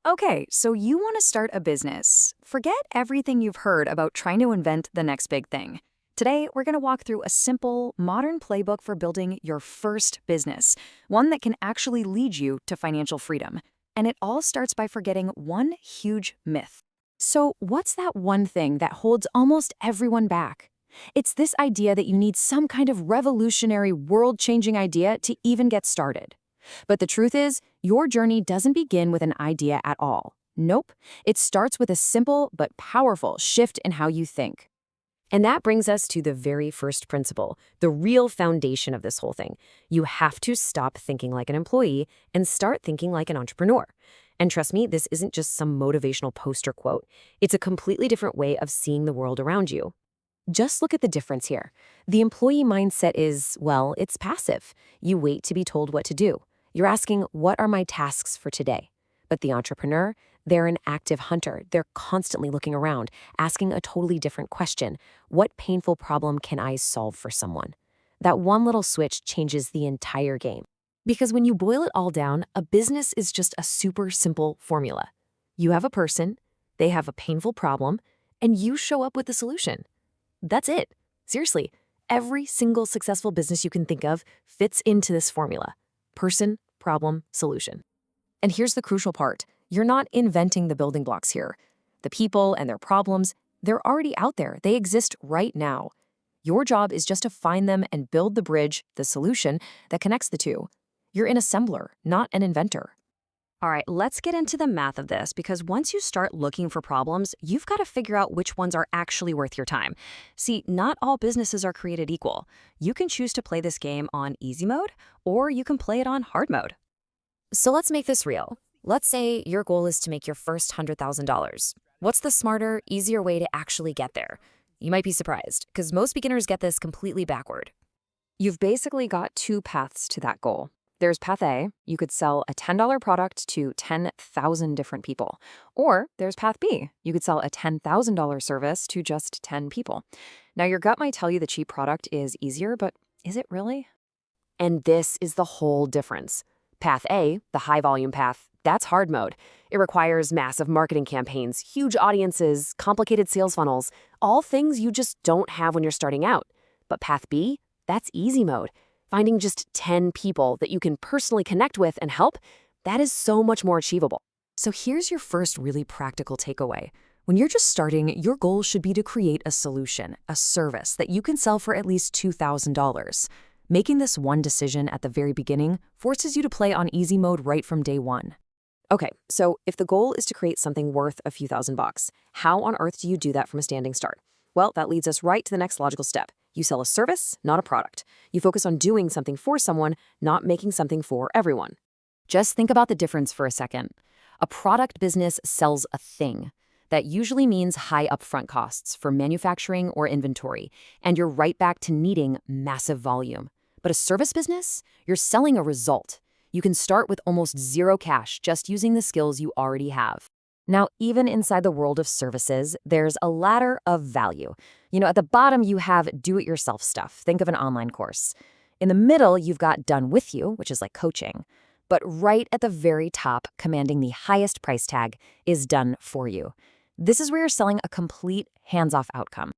Okay, so you want to start a business. Forget everything you've heard about trying to invent the next big thing. Today, we're going to walk through a simple, modern playbook for building your first business, one that can actually lead you to financial freedom. And it all starts by forgetting one huge myth. So, what's that one thing that holds almost everyone back? It's this idea that you need some kind of revolutionary, world-changing idea to even get started. But the truth is, your journey doesn't begin with an idea at all. Nope. It starts with a simple but powerful shift in how you think. And that brings us to the very first principle, the real foundation of this whole thing. You have to stop thinking like an employee and start thinking like an entrepreneur. And trust me, this isn't just some motivational poster quote. It's a completely different way of seeing the world around you. Just look at the difference here. The employee mindset is, well, it's passive. You wait to be told what to do. You're asking, what are my tasks for today? But the entrepreneur, they're an active hunter. They're constantly looking around, asking a totally different question. What painful problem can I solve for someone? That one little switch changes the entire game. Because when you boil it all down, a business is just a super simple formula. You have a person, they have a painful problem, and you show up with the solution. That's it. Seriously, every single successful business you can think of fits into this formula. Person, problem, solution. And here's the crucial part. You're not inventing the building blocks here. The people and their problems, they're already out there. They exist right now. Your job is just to find them and build the bridge, the solution, that connects the two. You're an assembler, not an inventor. All right, let's get into the math of this because once you start looking for problems, you've got to figure out which ones are actually worth your time. See, not all businesses are created equal. You can choose to play this game on easy mode, or you can play it on hard mode. So let's make this real. Let's say your goal is to make your first $100,000. What's the smarter, easier way to actually get there? You might be surprised, because most beginners get this completely backward. You've basically got two paths to that goal. There's path A, you could sell a $10 product to 10,000 different people. Or there's path B, you could sell a $10,000 service to just 10 people. Now your gut might tell you the cheap product is easier, but is it really? And this is the whole difference. Path A, the high volume path, that's hard mode. It requires massive marketing campaigns, huge audiences, complicated sales funnels, all things you just don't have when you're starting out. But path B, that's easy mode. Finding just 10 people that you can personally connect with and help, that is so much more achievable. So here's your first really practical takeaway. When you're just starting, your goal should be to create a solution, a service that you can sell for at least $2,000. Making this one decision at the very beginning forces you to play on easy mode right from day one. Okay, so if the goal is to create something worth a few $1,000s, how on earth do you do that from a standing start? Well, that leads us right to the next logical step. You sell a service, not a product. You focus on doing something for someone, not making something for everyone. Just think about the difference for a second. A product business sells a thing. That usually means high upfront costs for manufacturing or inventory, and you're right back to needing massive volume. But a service business? You're selling a result. You can start with almost zero cash just using the skills you already have. Now, even inside the world of services, there's a ladder of value. At the bottom, you have do-it-yourself stuff. Think of an online course. In the middle, you've got done with you, which is like coaching. But right at the very top, commanding the highest price tag, is done for you. This is where you're selling a complete hands-off outcome.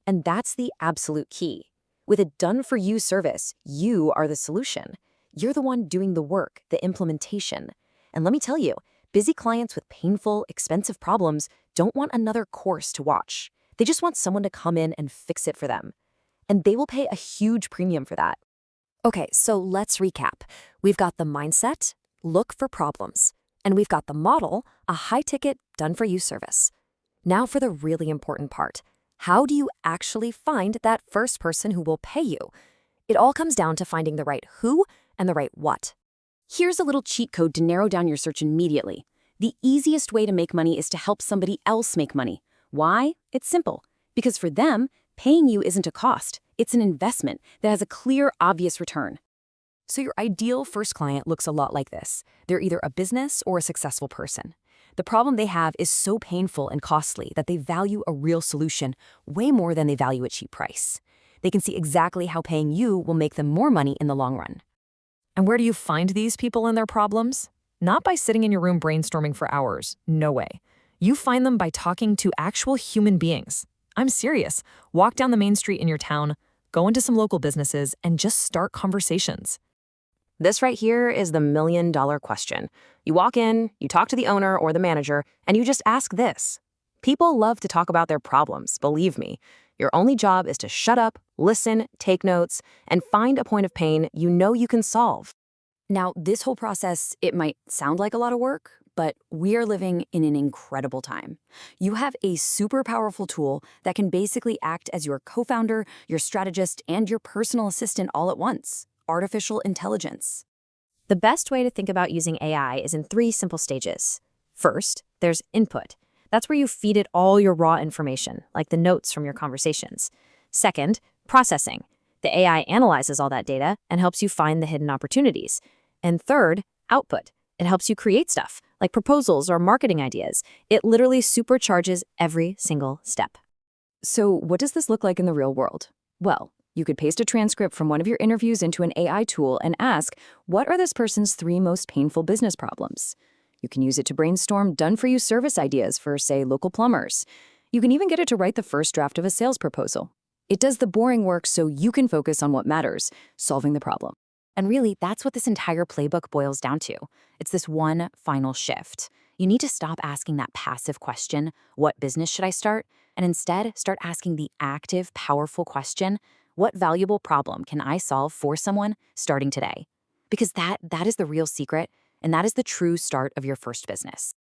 And that's the absolute key. With a done-for-you service, you are the solution. You're the one doing the work, the implementation. And let me tell you, busy clients with painful, expensive problems don't want another course to watch. They just want someone to come in and fix it for them. And they will pay a huge premium for that. Okay, so let's recap. We've got the mindset, look for problems. And we've got the model, a high-ticket, done-for-you service. Now for the really important part. How do you actually find that first person who will pay you? It all comes down to finding the right who and the right what. Here's a little cheat code to narrow down your search immediately. The easiest way to make money is to help somebody else make money. Why? It's simple. Because for them, paying you isn't a cost. It's an investment that has a clear, obvious return. So your ideal first client looks a lot like this. They're either a business or a successful person. The problem they have is so painful and costly that they value a real solution way more than they value a cheap price. They can see exactly how paying you will make them more money in the long run. And where do you find these people and their problems? Not by sitting in your room brainstorming for hours. No way. You find them by talking to actual human beings. I'm serious. Walk down the main street in your town, go into some local businesses, and just start conversations. This right here is the million-dollar question. You walk in, you talk to the owner or the manager, and you just ask this. People love to talk about their problems, believe me. Your only job is to shut up, listen, take notes, and find a point of pain you know you can solve. Now, this whole process, it might sound like a lot of work, but we are living in an incredible time. You have a super powerful tool that can basically act as your co-founder, your strategist, and your personal assistant all at once. Artificial intelligence. The best way to think about using AI is in 3 simple stages. First, there's input. That's where you feed it all your raw information, like the notes from your conversations. Second, processing. The AI analyzes all that data and helps you find the hidden opportunities. And third, output. It helps you create stuff, like proposals or marketing ideas. It literally supercharges every single step. So what does this look like in the real world? Well, you could paste a transcript from one of your interviews into an AI tool and ask, what are this person's 3 most painful business problems? You can use it to brainstorm done-for-you service ideas for, say, local plumbers. You can even get it to write the first draft of a sales proposal. It does the boring work so you can focus on what matters, solving the problem. And really, that's what this entire playbook boils down to. It's this one final shift. You need to stop asking that passive question, what business should I start? And instead, start asking the active, powerful question, what valuable problem can I solve for someone starting today? Because that is the real secret, and that is the true start of your first business.